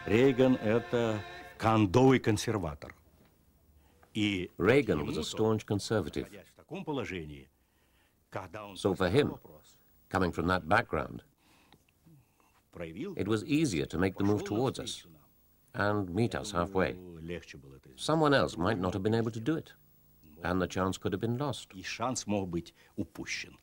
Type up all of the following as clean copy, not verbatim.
Reagan это кондовый консерватор. Reagan was a staunch conservative. So for him, coming from that background, it was easier to make the move towards us and meet us halfway. Someone else might not have been able to do it, and the chance could have been lost. И шанс мог быть упущен.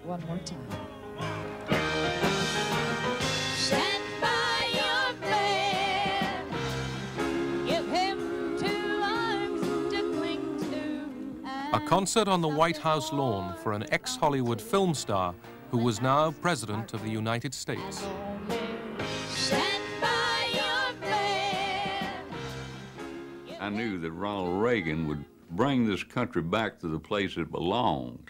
One more time. Stand by your man. Give him 2 arms to cling to. A concert on the White House lawn for an ex-Hollywood film star who was now President of the United States. Stand by your man. I knew that Ronald Reagan would bring this country back to the place it belonged.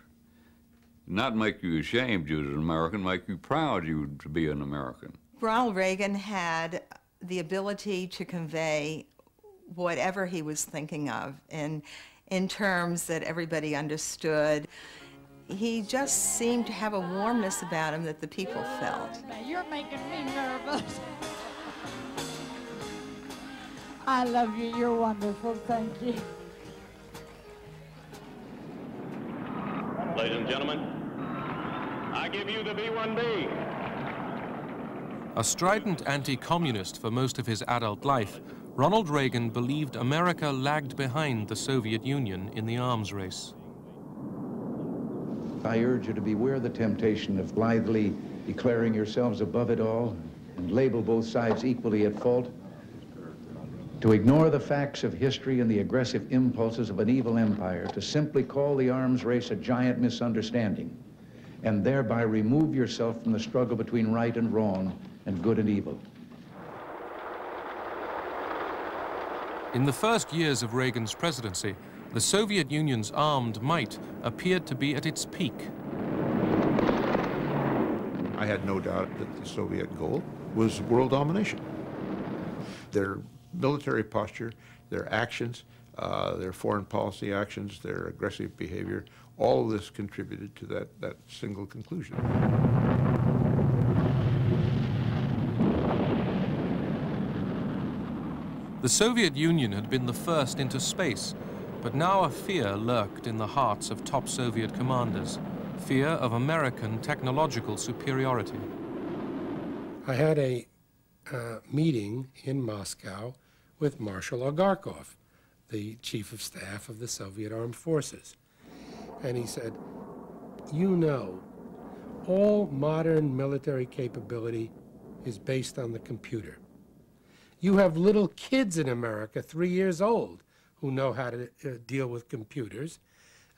Not make you ashamed you as an American, make you proud you to be an American. Ronald Reagan had the ability to convey whatever he was thinking of in terms that everybody understood. He just seemed to have a warmness about him that the people felt. You're making me nervous. I love you. You're wonderful. Thank you. Ladies and gentlemen, I give you the B-1B. A strident anti-communist for most of his adult life, Ronald Reagan believed America lagged behind the Soviet Union in the arms race. I urge you to beware the temptation of blithely declaring yourselves above it all and label both sides equally at fault, to ignore the facts of history and the aggressive impulses of an evil empire, to simply call the arms race a giant misunderstanding, and thereby remove yourself from the struggle between right and wrong and good and evil. In the first years of Reagan's presidency, the Soviet Union's armed might appeared to be at its peak. I had no doubt that the Soviet goal was world domination. Their military posture, their actions, their foreign policy actions, their aggressive behavior, all of this contributed to that single conclusion. The Soviet Union had been the first into space, but now a fear lurked in the hearts of top Soviet commanders, fear of American technological superiority. I had a meeting in Moscow with Marshal Agarkov, the Chief of Staff of the Soviet Armed Forces. And he said, you know, all modern military capability is based on the computer. You have little kids in America, 3 years old, who know how to deal with computers.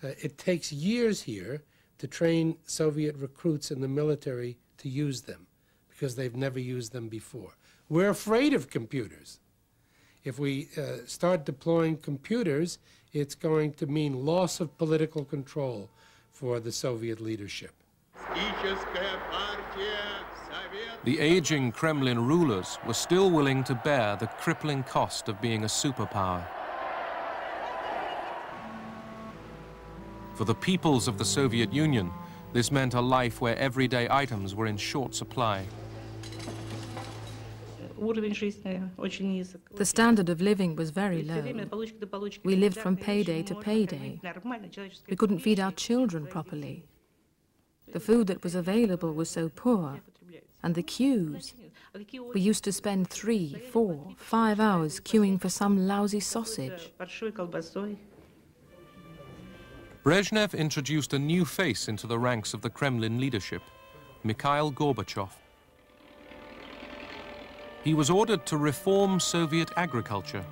It takes years here to train Soviet recruits in the military to use them, because they've never used them before. We're afraid of computers. If we start deploying computers, it's going to mean loss of political control for the Soviet leadership. The aging Kremlin rulers were still willing to bear the crippling cost of being a superpower. For the peoples of the Soviet Union, this meant a life where everyday items were in short supply. The standard of living was very low. We lived from payday to payday. We couldn't feed our children properly. The food that was available was so poor, and the queues. We used to spend 3, 4, 5 hours queuing for some lousy sausage. Brezhnev introduced a new face into the ranks of the Kremlin leadership, Mikhail Gorbachev. He was ordered to reform Soviet agriculture.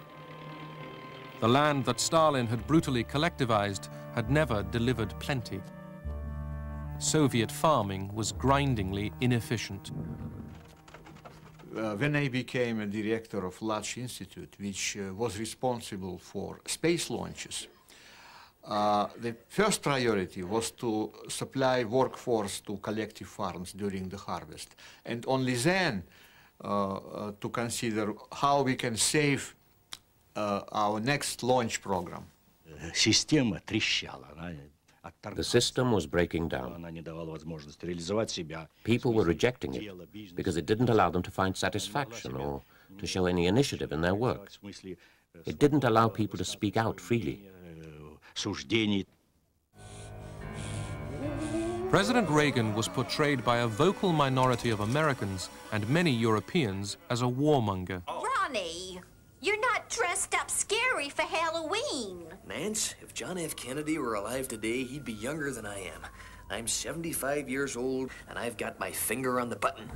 The land that Stalin had brutally collectivized had never delivered plenty. Soviet farming was grindingly inefficient. When I became a director of large institute, which was responsible for space launches, the first priority was to supply workforce to collective farms during the harvest, and only then to consider how we can save our next launch program. Система трещала. The system was breaking down. People were rejecting it because it didn't allow them to find satisfaction or to show any initiative in their work. It didn't allow people to speak out freely. President Reagan was portrayed by a vocal minority of Americans and many Europeans as a warmonger. Ronnie, you're not dressed up scary for Halloween. Nance, if John F. Kennedy were alive today, he'd be younger than I am. I'm 75 years old, and I've got my finger on the button.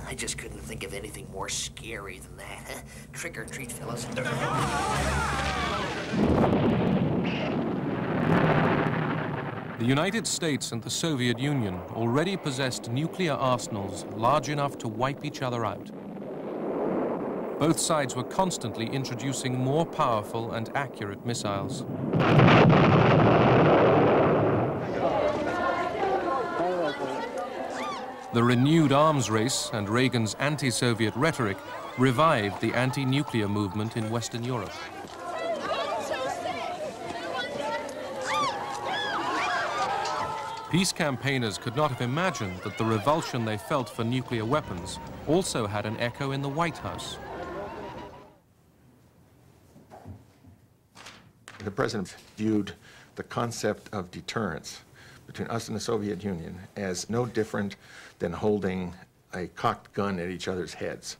I just couldn't think of anything more scary than that. Huh? Trick or treat, fellas. The United States and the Soviet Union already possessed nuclear arsenals large enough to wipe each other out. Both sides were constantly introducing more powerful and accurate missiles. The renewed arms race and Reagan's anti-Soviet rhetoric revived the anti-nuclear movement in Western Europe. Peace campaigners could not have imagined that the revulsion they felt for nuclear weapons also had an echo in the White House. The president viewed the concept of deterrence between us and the Soviet Union as no different than holding a cocked gun at each other's heads.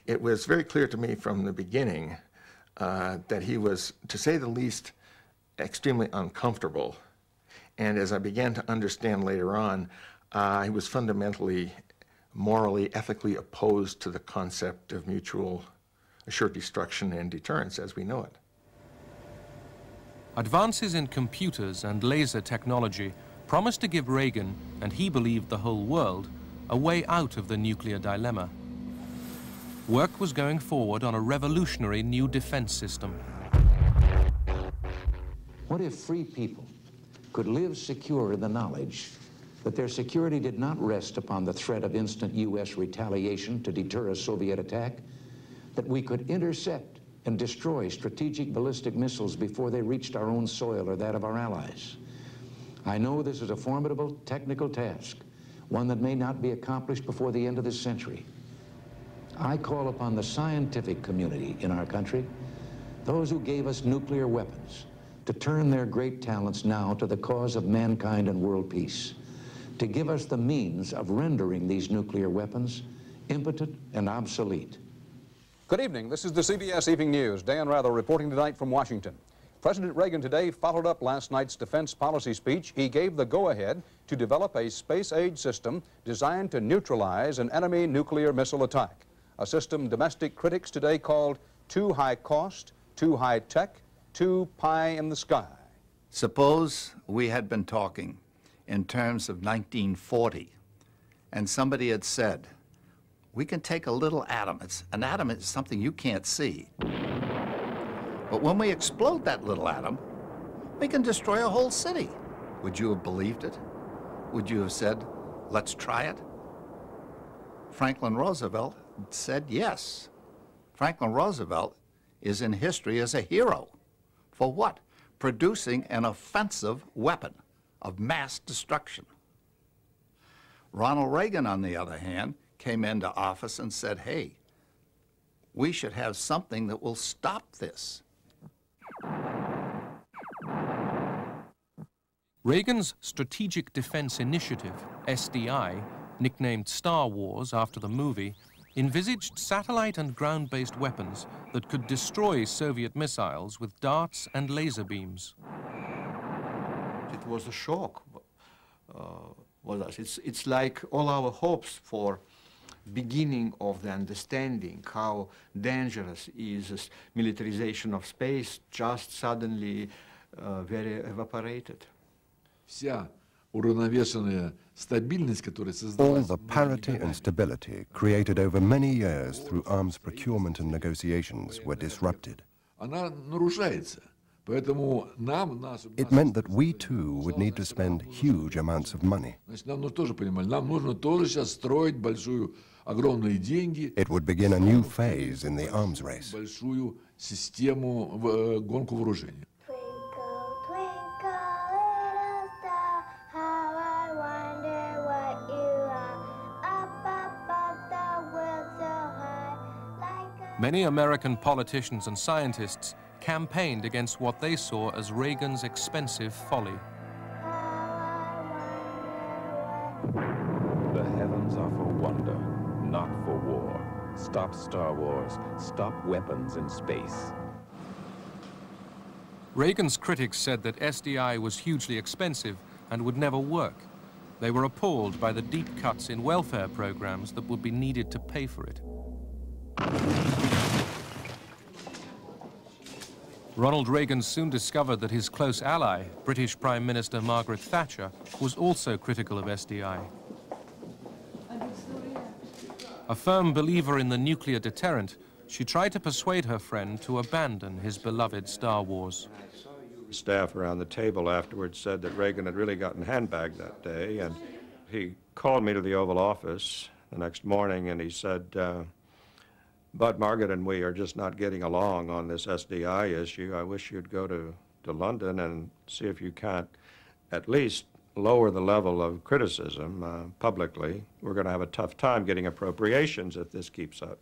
It was very clear to me from the beginning that he was, to say the least, extremely uncomfortable. And as I began to understand later on, he was fundamentally, morally, ethically opposed to the concept of mutual assured destruction and deterrence as we know it. Advances in computers and laser technology promised to give Reagan, and he believed the whole world, a way out of the nuclear dilemma. Work was going forward on a revolutionary new defense system. What if free people could live secure in the knowledge that their security did not rest upon the threat of instant U.S. retaliation to deter a Soviet attack, that we could intercept and destroy strategic ballistic missiles before they reached our own soil or that of our allies? I know this is a formidable technical task, one that may not be accomplished before the end of this century. I call upon the scientific community in our country, those who gave us nuclear weapons, to turn their great talents now to the cause of mankind and world peace, to give us the means of rendering these nuclear weapons impotent and obsolete. Good evening. This is the CBS Evening News. Dan Rather reporting tonight from Washington. President Reagan today followed up last night's defense policy speech. He gave the go-ahead to develop a space-age system designed to neutralize an enemy nuclear missile attack, a system domestic critics today called too high cost, too high tech, too pie in the sky. Suppose we had been talking in terms of 1940, and somebody had said, we can take a little atom. An atom is something you can't see. But when we explode that little atom, we can destroy a whole city. Would you have believed it? Would you have said, let's try it? Franklin Roosevelt said yes. Franklin Roosevelt is in history as a hero. For what? Producing an offensive weapon of mass destruction. Ronald Reagan, on the other hand, came into office and said, hey, we should have something that will stop this. Reagan's Strategic Defense Initiative, SDI, nicknamed Star Wars after the movie, envisaged satellite and ground-based weapons that could destroy Soviet missiles with darts and laser beams. It was a shock. It's like all our hopes for beginning of the understanding how dangerous is this militarization of space just suddenly very evaporated. All the parity and stability created over many years through arms procurement and negotiations were disrupted. It meant that we too would need to spend huge amounts of money. It would begin a new phase in the arms race. Many American politicians and scientists campaigned against what they saw as Reagan's expensive folly. The heavens are for wonder, not for war. Stop Star Wars. Stop weapons in space. Reagan's critics said that SDI was hugely expensive and would never work. They were appalled by the deep cuts in welfare programs that would be needed to pay for it. Ronald Reagan soon discovered that his close ally, British Prime Minister Margaret Thatcher, was also critical of SDI. A firm believer in the nuclear deterrent, she tried to persuade her friend to abandon his beloved Star Wars. Staff around the table afterwards said that Reagan had really gotten handbagged that day, and he called me to the Oval Office the next morning and he said, "Bud, Margaret and we are just not getting along on this SDI issue. I wish you'd go to London and see if you can't at least lower the level of criticism publicly. We're going to have a tough time getting appropriations if this keeps up."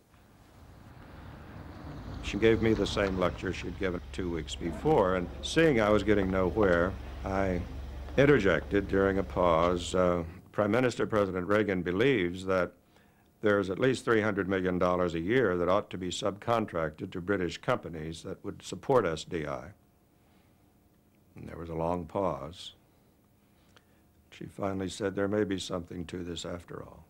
She gave me the same lecture she'd given 2 weeks before, and seeing I was getting nowhere, I interjected during a pause. Prime Minister President Reagan believes that there's at least $300 million a year that ought to be subcontracted to British companies that would support SDI. And there was a long pause. She finally said, "There may be something to this after all."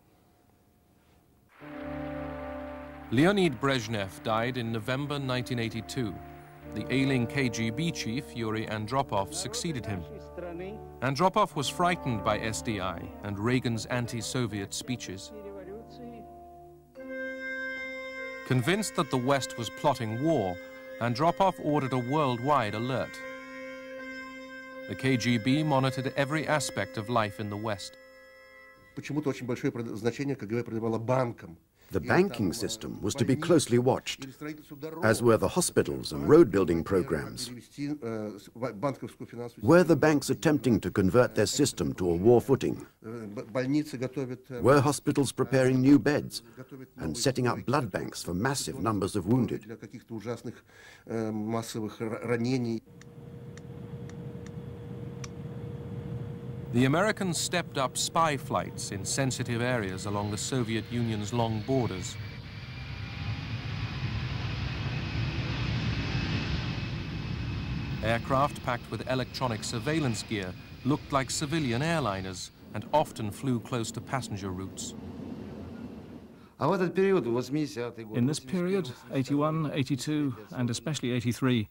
Leonid Brezhnev died in November 1982. The ailing KGB chief, Yuri Andropov, succeeded him. Andropov was frightened by SDI and Reagan's anti-Soviet speeches. Convinced that the West was plotting war, Andropov ordered a worldwide alert. The KGB monitored every aspect of life in the West. The banking system was to be closely watched, as were the hospitals and road-building programs. Were the banks attempting to convert their system to a war footing? Were hospitals preparing new beds and setting up blood banks for massive numbers of wounded? The Americans stepped up spy flights in sensitive areas along the Soviet Union's long borders. Aircraft packed with electronic surveillance gear looked like civilian airliners and often flew close to passenger routes. In this period, 81, 82, and especially 83,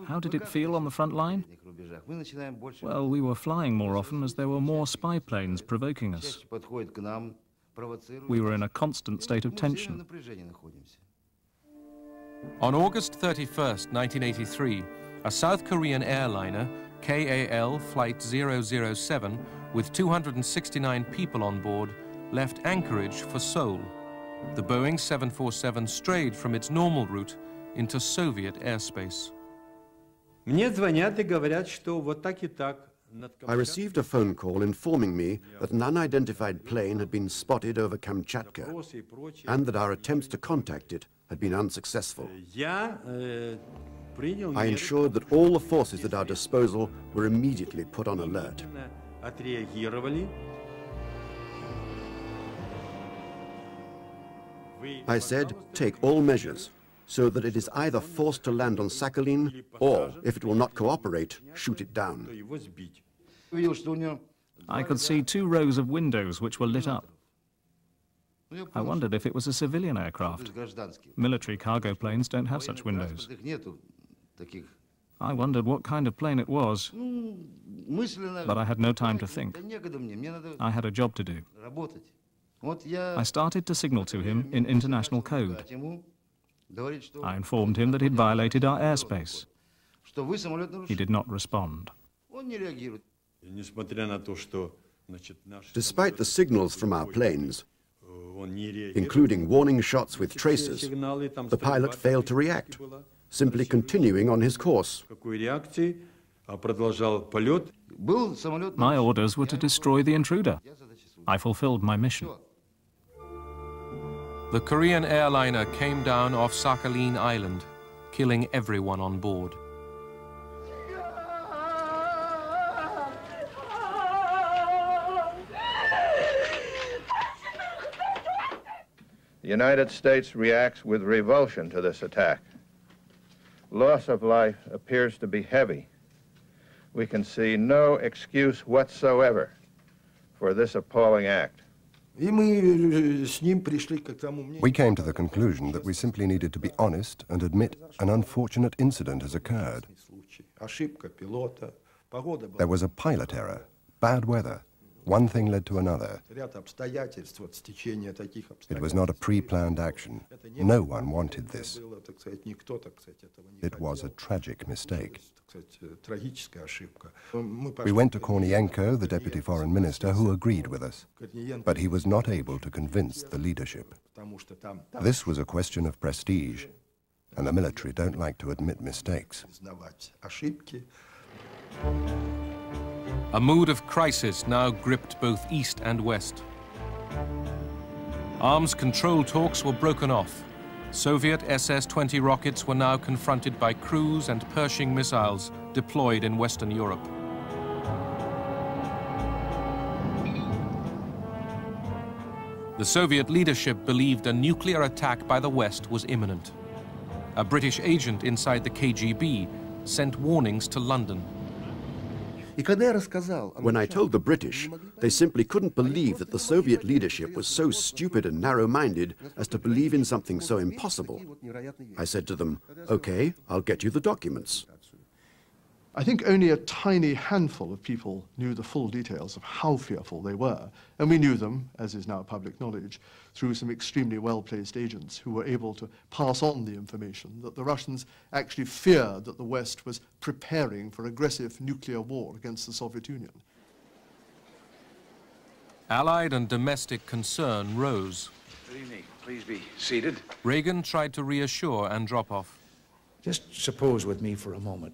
how did it feel on the front line? Well, we were flying more often as there were more spy planes provoking us. We were in a constant state of tension. On August 31st, 1983, a South Korean airliner, KAL Flight 007, with 269 people on board, left Anchorage for Seoul. The Boeing 747 strayed from its normal route into Soviet airspace. I received a phone call informing me that an unidentified plane had been spotted over Kamchatka and that our attempts to contact it had been unsuccessful. I ensured that all the forces at our disposal were immediately put on alert. I said, take all measures so that it is either forced to land on Sakhalin or, if it will not cooperate, shoot it down. I could see 2 rows of windows which were lit up. I wondered if it was a civilian aircraft. Military cargo planes don't have such windows. I wondered what kind of plane it was, but I had no time to think. I had a job to do. I started to signal to him in international code. I informed him that he'd violated our airspace. He did not respond. Despite the signals from our planes, including warning shots with tracers, the pilot failed to react, simply continuing on his course. My orders were to destroy the intruder. I fulfilled my mission. The Korean airliner came down off Sakhalin Island, killing everyone on board. The United States reacts with revulsion to this attack. Loss of life appears to be heavy. We can see no excuse whatsoever for this appalling act. We came to the conclusion that we simply needed to be honest and admit an unfortunate incident has occurred. There was a pilot error, bad weather. One thing led to another. It was not a pre-planned action. No one wanted this. It was a tragic mistake. We went to Kornienko, the deputy foreign minister, who agreed with us. But he was not able to convince the leadership. This was a question of prestige, and the military don't like to admit mistakes. A mood of crisis now gripped both East and West. Arms control talks were broken off. Soviet SS-20 rockets were now confronted by cruise and Pershing missiles deployed in Western Europe. The Soviet leadership believed a nuclear attack by the West was imminent. A British agent inside the KGB sent warnings to London. When I told the British, they simply couldn't believe that the Soviet leadership was so stupid and narrow-minded as to believe in something so impossible. I said to them, okay, I'll get you the documents. I think only a tiny handful of people knew the full details of how fearful they were, and we knew them, as is now public knowledge, through some extremely well-placed agents who were able to pass on the information that the Russians actually feared that the West was preparing for aggressive nuclear war against the Soviet Union. Allied and domestic concern rose. Good evening. Please be seated. Reagan tried to reassure Andropov. Just suppose with me for a moment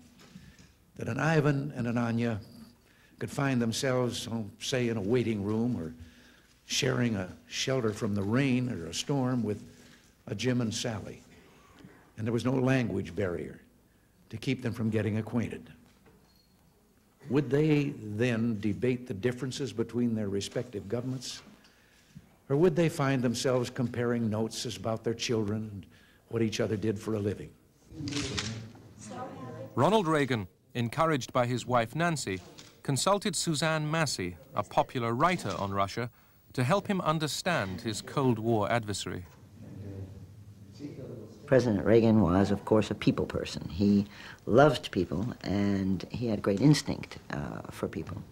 that an Ivan and an Anya could find themselves, say, in a waiting room or sharing a shelter from the rain or a storm with a Jim and Sally. And there was no language barrier to keep them from getting acquainted. Would they then debate the differences between their respective governments? Or would they find themselves comparing notes about their children and what each other did for a living? Ronald Reagan, encouraged by his wife Nancy, consulted Suzanne Massey, a popular writer on Russia, to help him understand his Cold War adversary. President Reagan was, of course, a people person. He loved people, and he had great instinct for people.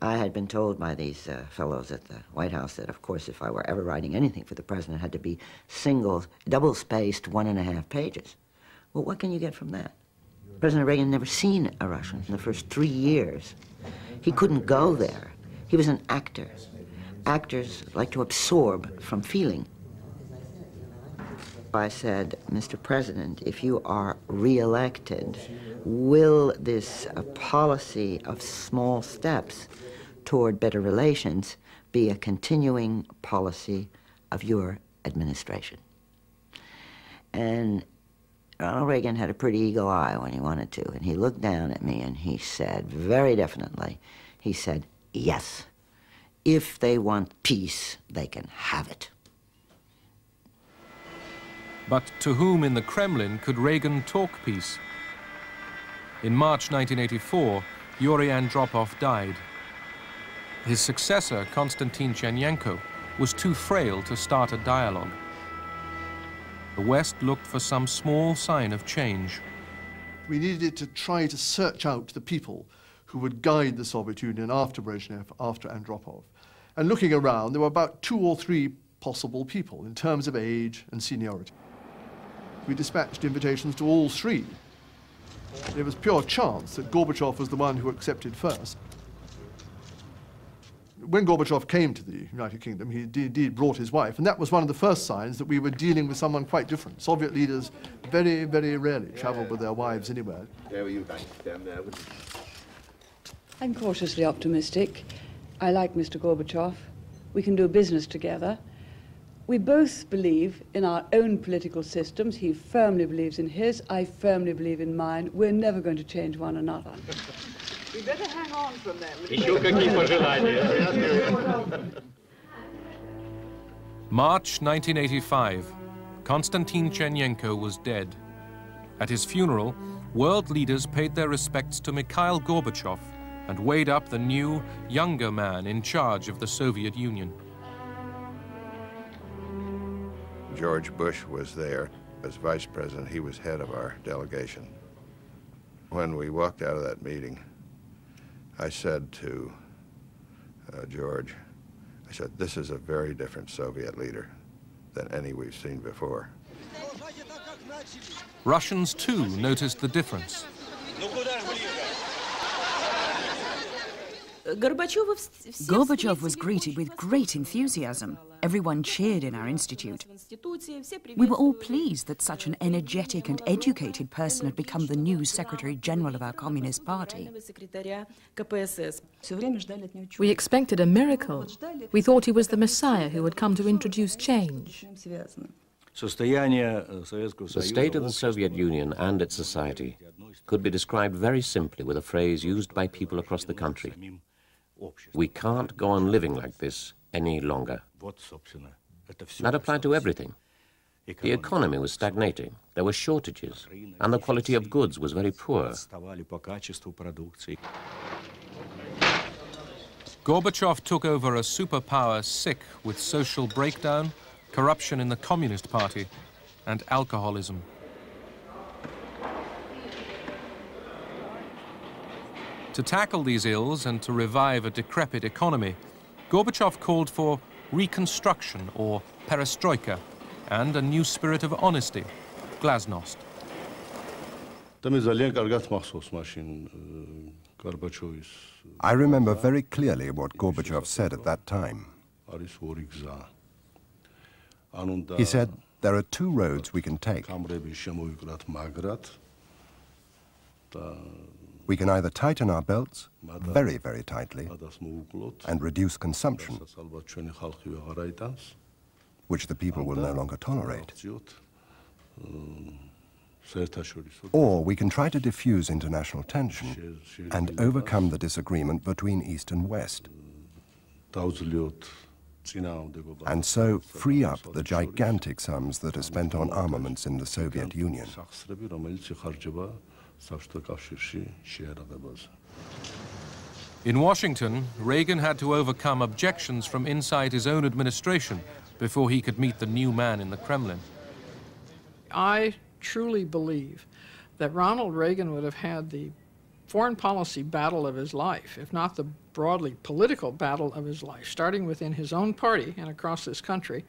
I had been told by these fellows at the White House that, of course, if I were ever writing anything for the president, it had to be double-spaced 1.5 pages. Well, what can you get from that? President Reagan had never seen a Russian in the first 3 years. He couldn't go there. He was an actor. Actors like to absorb from feeling. I said, Mr. President, if you are re-elected, will this policy of small steps toward better relations be a continuing policy of your administration? And Ronald Reagan had a pretty eagle eye when he wanted to, and he looked down at me and he said, very definitely, he said, yes, if they want peace, they can have it. But to whom in the Kremlin could Reagan talk peace? In March 1984, Yuri Andropov died. His successor, Konstantin Chernenko, was too frail to start a dialogue. The West looked for some small sign of change. We needed to try to search out the people who would guide the Soviet Union after Brezhnev, after Andropov. And looking around, there were about 2 or 3 possible people in terms of age and seniority. We dispatched invitations to all 3. It was pure chance that Gorbachev was the one who accepted first. When Gorbachev came to the United Kingdom, he indeed brought his wife, and that was one of the first signs that we were dealing with someone quite different. Soviet leaders very, very rarely traveled with their wives anywhere. I'm cautiously optimistic. I like Mr. Gorbachev. We can do business together. We both believe in our own political systems. He firmly believes in his, I firmly believe in mine. We're never going to change one another. We better hang on from them. March 1985. Konstantin Chernenko was dead. At his funeral, world leaders paid their respects to Mikhail Gorbachev and weighed up the new, younger man in charge of the Soviet Union. George Bush was there as vice president. He was head of our delegation. When we walked out of that meeting, I said to George, I said, this is a very different Soviet leader than any we've seen before. Russians, too, noticed the difference. Gorbachev was greeted with great enthusiasm. Everyone cheered in our institute. We were all pleased that such an energetic and educated person had become the new Secretary General of our Communist Party. We expected a miracle. We thought he was the Messiah who would come to introduce change. The state of the Soviet Union and its society could be described very simply with a phrase used by people across the country. We can't go on living like this any longer. That applied to everything. The economy was stagnating, there were shortages, and the quality of goods was very poor. Gorbachev took over a superpower sick with social breakdown, corruption in the Communist Party, and alcoholism. To tackle these ills and to revive a decrepit economy, Gorbachev called for reconstruction, or perestroika, and a new spirit of honesty, glasnost. I remember very clearly what Gorbachev said at that time. He said, there are 2 roads we can take. We can either tighten our belts very, very tightly and reduce consumption, which the people will no longer tolerate. Or we can try to diffuse international tension and overcome the disagreement between East and West, and so free up the gigantic sums that are spent on armaments in the Soviet Union. In Washington, Reagan had to overcome objections from inside his own administration before he could meet the new man in the Kremlin. I truly believe that Ronald Reagan would have had the foreign policy battle of his life, if not the broadly political battle of his life, starting within his own party and across this country,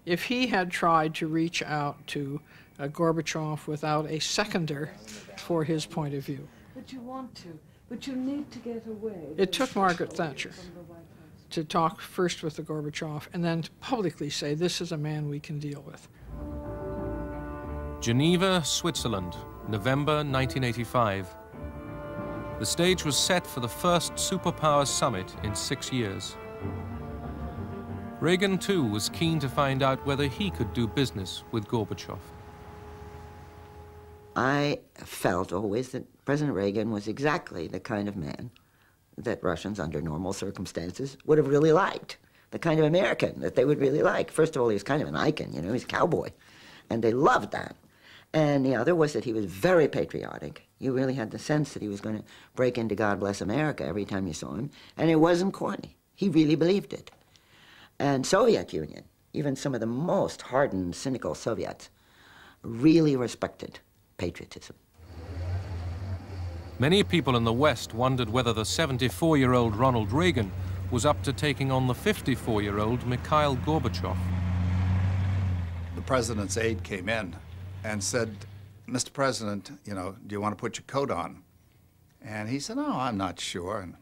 if he had tried to reach out to Gorbachev without a seconder for his point of view. But you want to, but you need to get away. It took Margaret Thatcher to talk first with the Gorbachev and then to publicly say, this is a man we can deal with. Geneva, Switzerland, November 1985. The stage was set for the first superpower summit in 6 years. Reagan, too, was keen to find out whether he could do business with Gorbachev. I felt always that President Reagan was exactly the kind of man that Russians, under normal circumstances, would have really liked, the kind of American that they would really like. First of all, he was kind of an icon, you know, he's a cowboy, and they loved that. And the other was that he was very patriotic. You really had the sense that he was going to break into God Bless America every time you saw him, and it wasn't corny. He really believed it. And Soviet Union, even some of the most hardened, cynical Soviets, really respected patriotism. Many people in the West wondered whether the 74-year-old Ronald Reagan was up to taking on the 54-year-old Mikhail Gorbachev. The president's aide came in and said, "Mr. President, you know, do you want to put your coat on?" And he said, "Oh, I'm not sure." And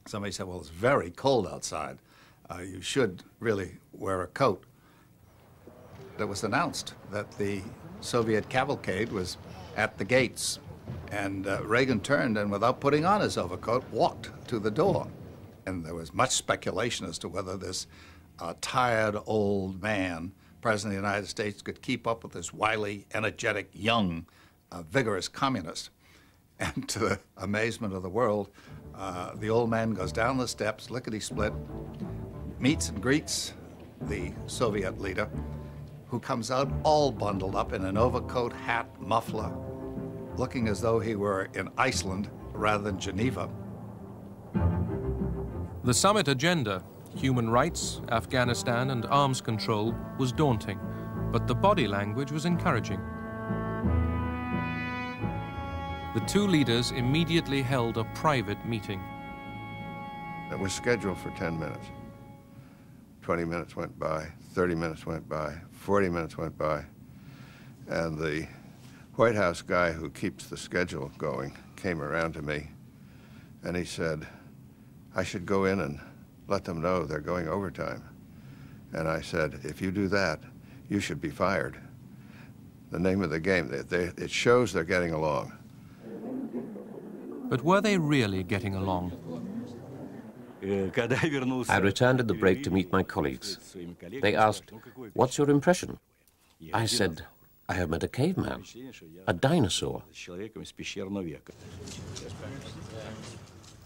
somebody said, "Well, it's very cold outside. You should really wear a coat." It was announced that the Soviet cavalcade was at the gates. And Reagan turned and, without putting on his overcoat, walked to the door. And there was much speculation as to whether this tired old man, President of the United States, could keep up with this wily, energetic, young, vigorous communist. And to the amazement of the world, the old man goes down the steps, lickety-split, meets and greets the Soviet leader, who comes out all bundled up in an overcoat, hat, muffler, looking as though he were in Iceland rather than Geneva. The summit agenda, human rights, Afghanistan, and arms control, was daunting, but the body language was encouraging. The two leaders immediately held a private meeting. It was scheduled for 10 minutes. 20 minutes went by, 30 minutes went by, 40 minutes went by, and the White House guy who keeps the schedule going came around to me, and he said, "I should go in and let them know they're going overtime." And I said, "If you do that, you should be fired." The name of the game, it shows they're getting along. But were they really getting along? I returned at the break to meet my colleagues. They asked, "What's your impression?" I said, "I have met a caveman, a dinosaur."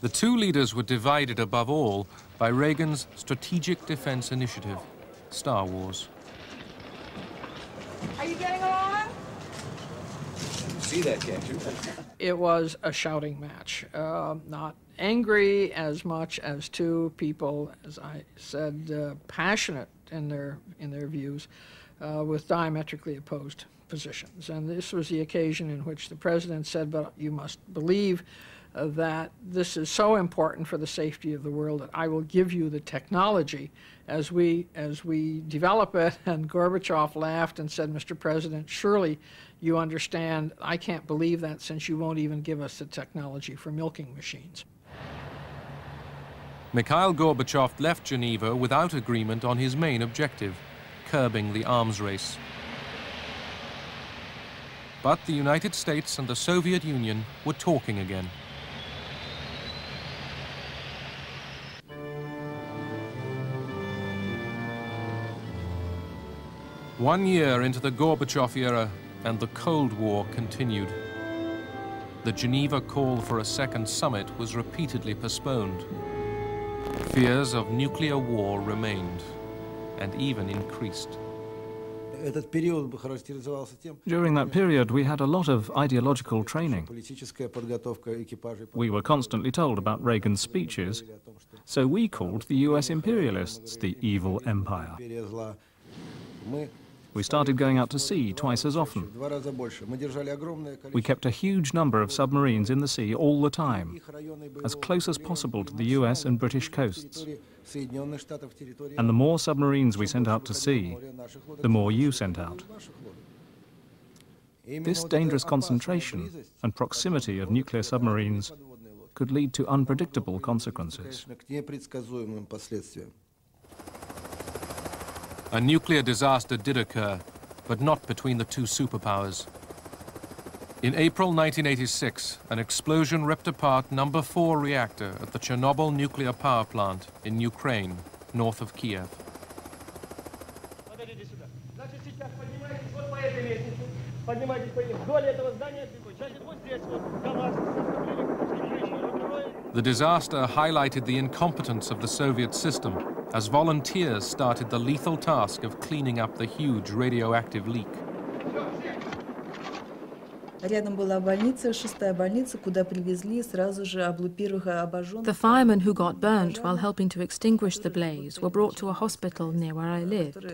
The two leaders were divided above all by Reagan's Strategic Defense Initiative, Star Wars. Are you getting along? See that, can't you? It was a shouting match, not angry as much as two people, as I said, passionate in their views, with diametrically opposed positions. And this was the occasion in which the president said, "But you must believe that this is so important for the safety of the world that I will give you the technology as we develop it." And Gorbachev laughed and said, "Mr. President, surely you understand I can't believe that, since you won't even give us the technology for milking machines." Mikhail Gorbachev left Geneva without agreement on his main objective, curbing the arms race. But the United States and the Soviet Union were talking again. One year into the Gorbachev era, and the Cold War continued. The Geneva call for a second summit was repeatedly postponed. Fears of nuclear war remained, and even increased. During that period, we had a lot of ideological training. We were constantly told about Reagan's speeches, so we called the US imperialists the evil empire. We started going out to sea twice as often. We kept a huge number of submarines in the sea all the time, as close as possible to the US and British coasts. And the more submarines we sent out to sea, the more you sent out. This dangerous concentration and proximity of nuclear submarines could lead to unpredictable consequences. A nuclear disaster did occur, but not between the two superpowers. In April 1986, an explosion ripped apart No. 4 reactor at the Chernobyl nuclear power plant in Ukraine, north of Kiev. The disaster highlighted the incompetence of the Soviet system as volunteers started the lethal task of cleaning up the huge radioactive leak. The firemen who got burnt while helping to extinguish the blaze were brought to a hospital near where I lived.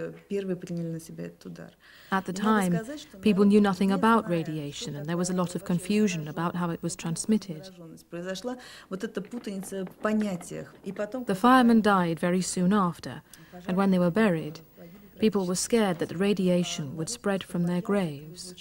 At the time, people knew nothing about radiation, and there was a lot of confusion about how it was transmitted. The firemen died very soon after, and when they were buried, people were scared that the radiation would spread from their graves.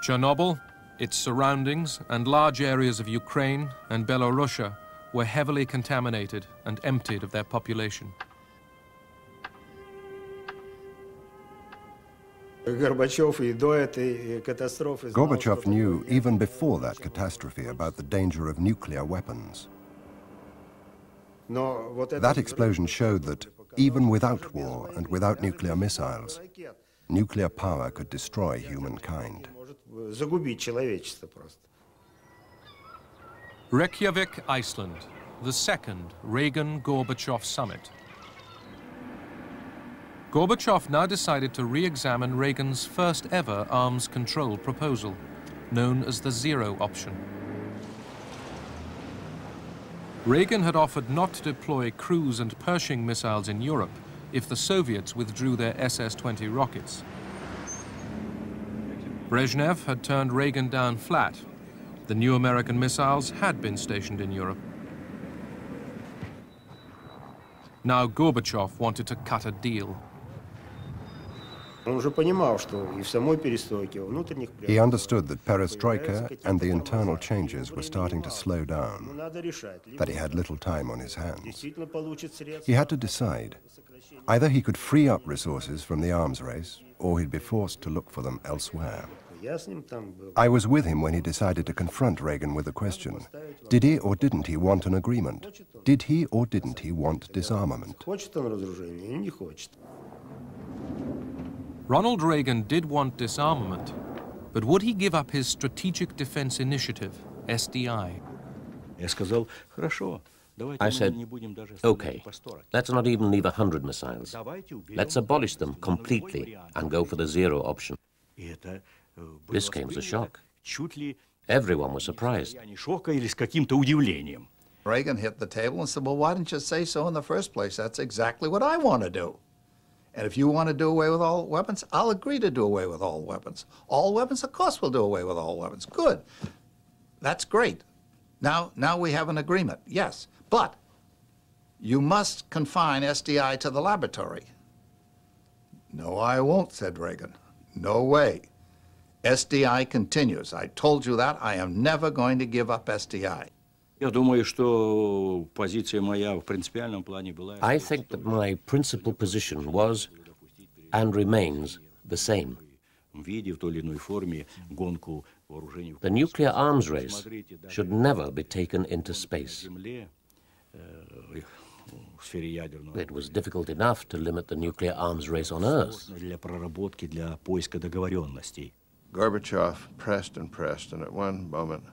Chernobyl, its surroundings, and large areas of Ukraine and Belarusia were heavily contaminated and emptied of their population. Gorbachev knew even before that catastrophe about the danger of nuclear weapons. That explosion showed that even without war and without nuclear missiles, nuclear power could destroy humankind. Reykjavik, Iceland, the second Reagan-Gorbachev summit. Gorbachev now decided to re-examine Reagan's first ever arms control proposal, known as the zero option. Reagan had offered not to deploy cruise and Pershing missiles in Europe if the Soviets withdrew their SS-20 rockets. Brezhnev had turned Reagan down flat. The new American missiles had been stationed in Europe. Now Gorbachev wanted to cut a deal. He understood that perestroika and the internal changes were starting to slow down, that he had little time on his hands. He had to decide. Either he could free up resources from the arms race, or he'd be forced to look for them elsewhere. I was with him when he decided to confront Reagan with the question, did he or didn't he want an agreement? Did he or didn't he want disarmament? Ronald Reagan did want disarmament, but would he give up his Strategic Defense Initiative, SDI? I said, okay, let's not even leave 100 missiles. Let's abolish them completely and go for the zero option. This came as a shock. Everyone was surprised. Reagan hit the table and said, well, why didn't you say so in the first place? That's exactly what I want to do. And if you want to do away with all weapons, I'll agree to do away with all weapons. All weapons, of course we'll do away with all weapons. Good. That's great. Now we have an agreement, yes. But you must confine SDI to the laboratory. No, I won't, said Reagan. No way. SDI continues. I told you that. I am never going to give up SDI. I think that my principal position was and remains the same. The nuclear arms race should never be taken into space. It was difficult enough to limit the nuclear arms race on Earth. Gorbachev pressed and pressed, and at one moment,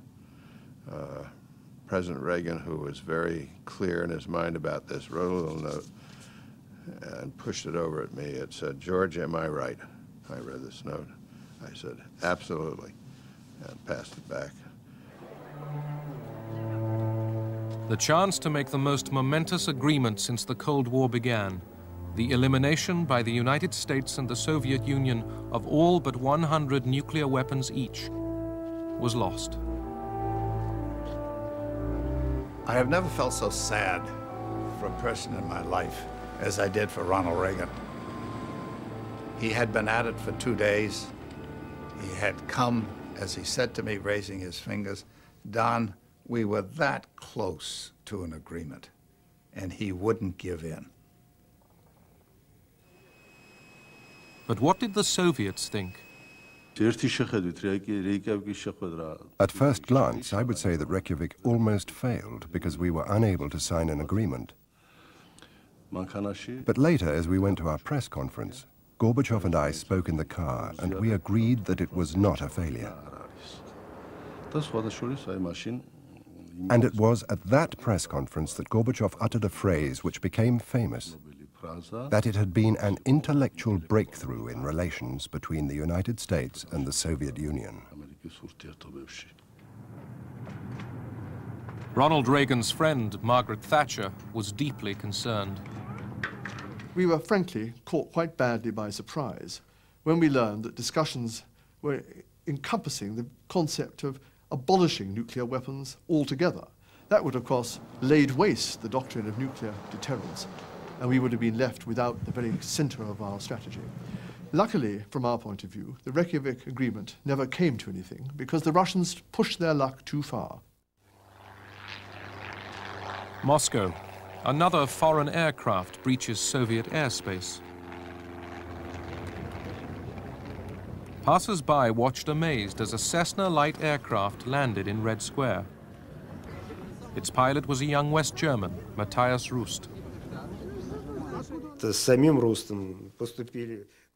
President Reagan, who was very clear in his mind about this, wrote a little note and pushed it over at me. It said, George, am I right? I read this note. I said, absolutely, and passed it back. The chance to make the most momentous agreement since the Cold War began, the elimination by the United States and the Soviet Union of all but 100 nuclear weapons each, was lost. I have never felt so sad for a person in my life as I did for Ronald Reagan. He had been at it for 2 days. He had come, as he said to me, raising his fingers, Don, we were that close to an agreement, and he wouldn't give in. But what did the Soviets think? At first glance, I would say that Reykjavik almost failed because we were unable to sign an agreement. But later, as we went to our press conference, Gorbachev and I spoke in the car, and we agreed that it was not a failure. And it was at that press conference that Gorbachev uttered a phrase which became famous. that it had been an intellectual breakthrough in relations between the United States and the Soviet Union. Ronald Reagan's friend, Margaret Thatcher, was deeply concerned. We were frankly caught quite badly by surprise when we learned that discussions were encompassing the concept of abolishing nuclear weapons altogether. That would, of course, laid waste the doctrine of nuclear deterrence, and we would have been left without the very center of our strategy. Luckily, from our point of view, the Reykjavik Agreement never came to anything because the Russians pushed their luck too far. Moscow. Another foreign aircraft breaches Soviet airspace. Passers-by watched amazed as a Cessna light aircraft landed in Red Square. Its pilot was a young West German, Matthias Rust.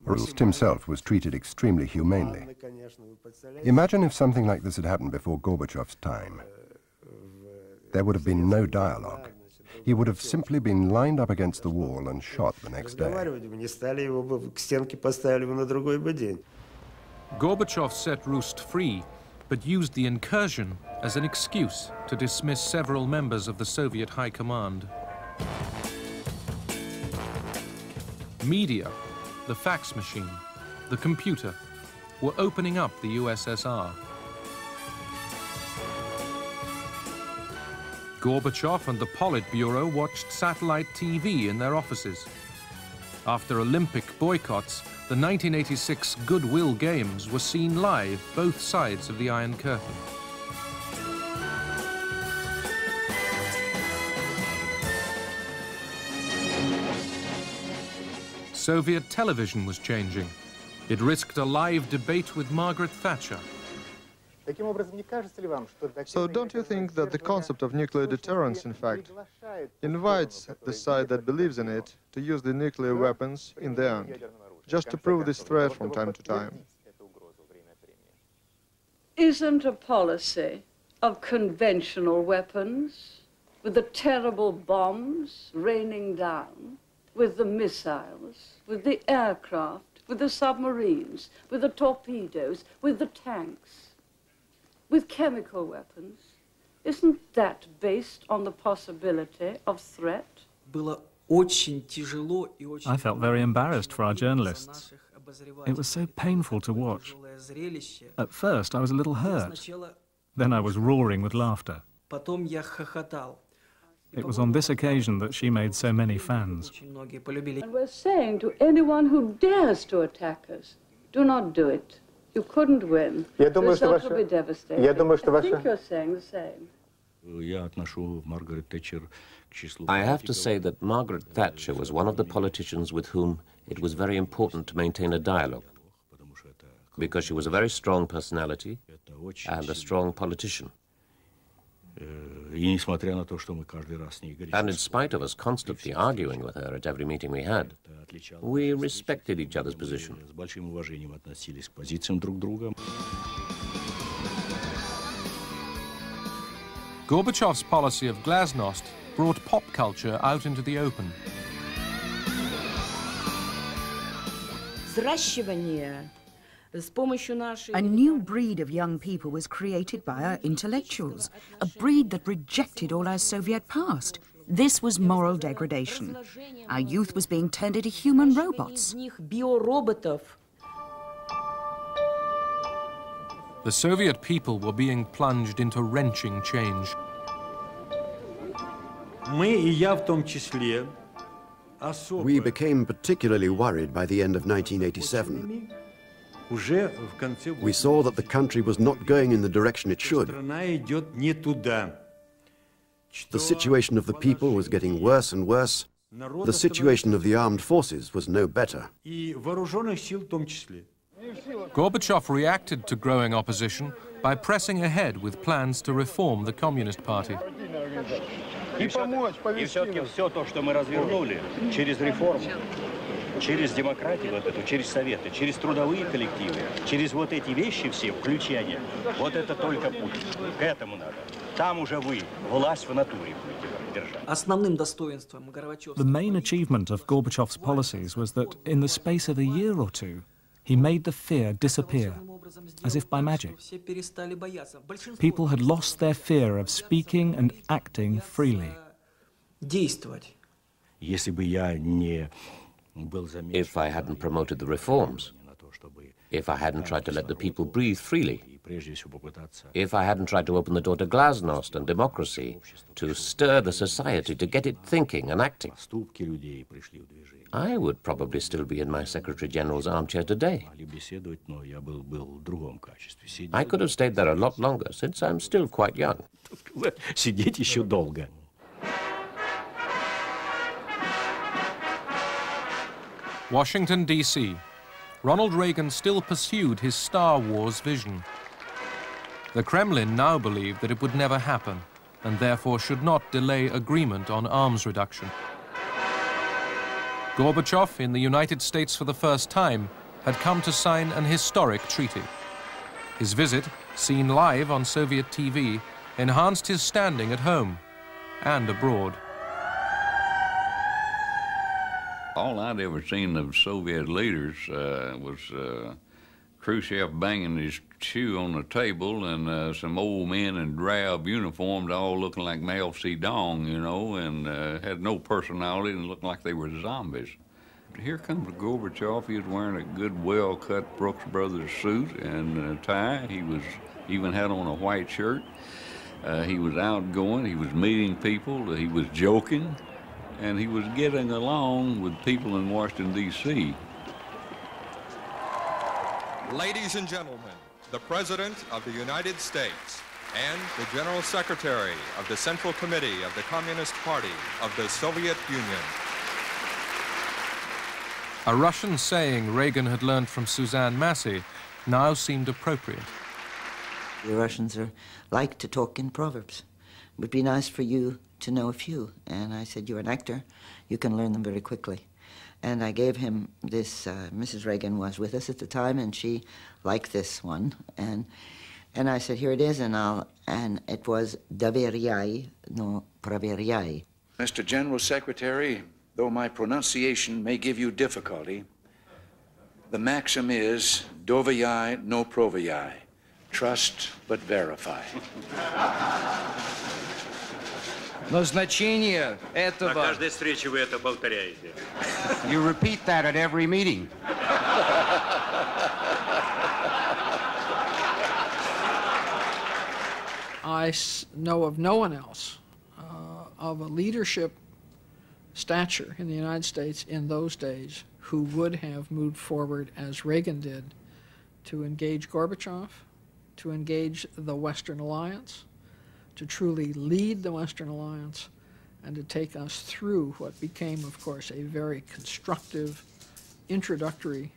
Rust himself was treated extremely humanely. Imagine if something like this had happened before Gorbachev's time. There would have been no dialogue. He would have simply been lined up against the wall and shot the next day. Gorbachev set Rust free, but used the incursion as an excuse to dismiss several members of the Soviet High Command. Media, the fax machine, the computer, were opening up the USSR. Gorbachev and the Politburo watched satellite TV in their offices. After Olympic boycotts, the 1986 Goodwill Games were seen live both sides of the Iron Curtain. Soviet television was changing. It risked a live debate with Margaret Thatcher. So don't you think that the concept of nuclear deterrence, in fact, invites the side that believes in it to use the nuclear weapons in the end, just to prove this threat from time to time? Isn't a policy of conventional weapons, with the terrible bombs raining down, with the missiles, with the aircraft, with the submarines, with the torpedoes, with the tanks, with chemical weapons, isn't that based on the possibility of threat? I felt very embarrassed for our journalists. It was so painful to watch. At first, I was a little hurt. Then I was roaring with laughter. It was on this occasion that she made so many fans. And we're saying to anyone who dares to attack us, do not do it. You couldn't win. The result will be devastating. I think you're saying the same. I have to say that Margaret Thatcher was one of the politicians with whom it was very important to maintain a dialogue, because she was a very strong personality and a strong politician. And in spite of us constantly arguing with her at every meeting we had, we respected each other's position. Gorbachev's policy of glasnost brought pop culture out into the open. A new breed of young people was created by our intellectuals, a breed that rejected all our Soviet past. This was moral degradation. Our youth was being turned into human robots. The Soviet people were being plunged into wrenching change. We became particularly worried by the end of 1987. We saw that the country was not going in the direction it should. The situation of the people was getting worse and worse. The situation of the armed forces was no better. Gorbachev reacted to growing opposition by pressing ahead with plans to reform the Communist Party. И все-таки все то, что мы развернули через реформу, через демократию вот эту, через советы, через трудовые коллективы, через вот эти вещи все, включения, вот это только путь. К этому надо. Там уже вы, власть в натуре будете. The main achievement of Gorbachev's policies was that in the space of a year or two, he made the fear disappear, as if by magic. People had lost their fear of speaking and acting freely. If I hadn't promoted the reforms, if I hadn't tried to let the people breathe freely, if I hadn't tried to open the door to glasnost and democracy, to stir the society, to get it thinking and acting, I would probably still be in my Secretary General's armchair today. I could have stayed there a lot longer, since I'm still quite young. Washington, D.C. Ronald Reagan still pursued his Star Wars vision. The Kremlin now believed that it would never happen, and therefore should not delay agreement on arms reduction. Gorbachev, in the United States for the first time, had come to sign an historic treaty. His visit, seen live on Soviet TV, enhanced his standing at home and abroad. All I'd ever seen of Soviet leaders was Khrushchev banging his shoe on the table and some old men in drab uniforms all looking like Mao Zedong, you know, and had no personality and looked like they were zombies. Here comes Gorbachev. He was wearing a good, well-cut Brooks Brothers suit and a tie. He even had on a white shirt. He was outgoing. He was meeting people. He was joking. And he was getting along with people in Washington, D.C. Ladies and gentlemen, the President of the United States and the General Secretary of the Central Committee of the Communist Party of the Soviet Union. A Russian saying Reagan had learned from Suzanne Massey now seemed appropriate. The Russians like to talk in proverbs. It would be nice for you to know a few. And I said, you're an actor, you can learn them very quickly. And I gave him this, Mrs. Reagan was with us at the time, and she liked this one. And I said, here it is, and it was Doveryai, no Proveryai. Mr. General Secretary, though my pronunciation may give you difficulty, the maxim is Doveryai, no Proveryai. Trust but verify. Но значение этого... На каждой встрече вы это повторяете. You repeat that at every meeting. I know of no one else of a leadership stature in the United States in those days who would have moved forward as Reagan did to engage Gorbachev, to engage the Western Alliance, to truly lead the Western Alliance, and to take us through what became, of course, a very constructive, introductory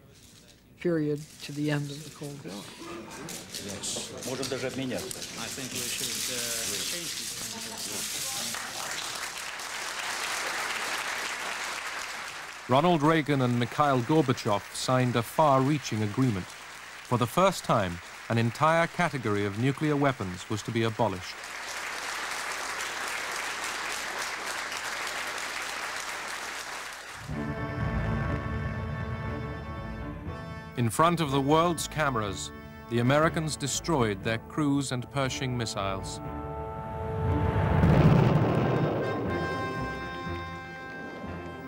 period to the end of the Cold War. Yes. Можем даже обменяться. I think we should change this. Ronald Reagan and Mikhail Gorbachev signed a far-reaching agreement. For the first time, an entire category of nuclear weapons was to be abolished. In front of the world's cameras, the Americans destroyed their cruise and Pershing missiles.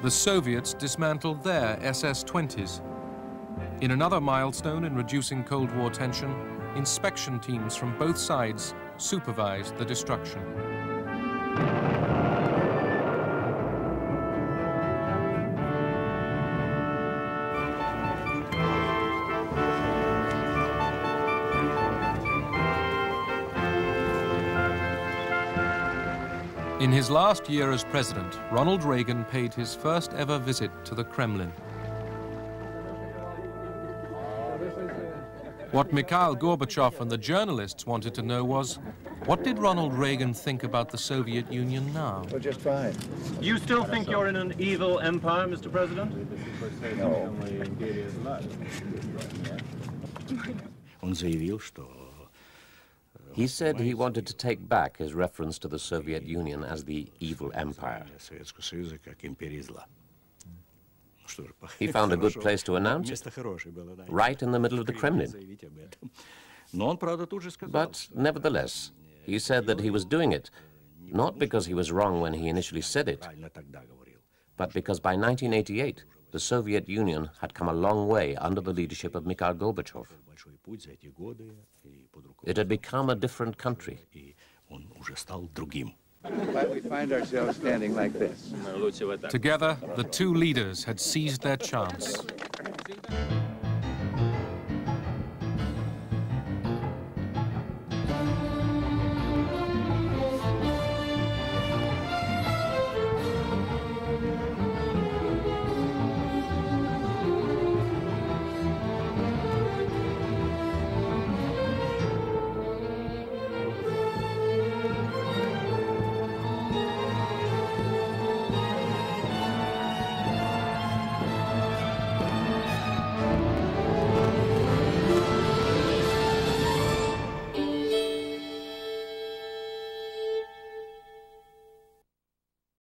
The Soviets dismantled their SS-20s. In another milestone in reducing Cold War tension, inspection teams from both sides supervised the destruction. In his last year as president, Ronald Reagan paid his first ever visit to the Kremlin. What Mikhail Gorbachev and the journalists wanted to know was, what did Ronald Reagan think about the Soviet Union now? Well, just fine. You still think you're in an evil empire, Mr. President? No. Он заявил, что He said he wanted to take back his reference to the Soviet Union as the evil empire. He found a good place to announce it, right in the middle of the Kremlin. But nevertheless, he said that he was doing it, not because he was wrong when he initially said it, but because by 1988, the Soviet Union had come a long way under the leadership of Mikhail Gorbachev. It had become a different country. But we find ourselves standing like this. Together, the two leaders had seized their chance.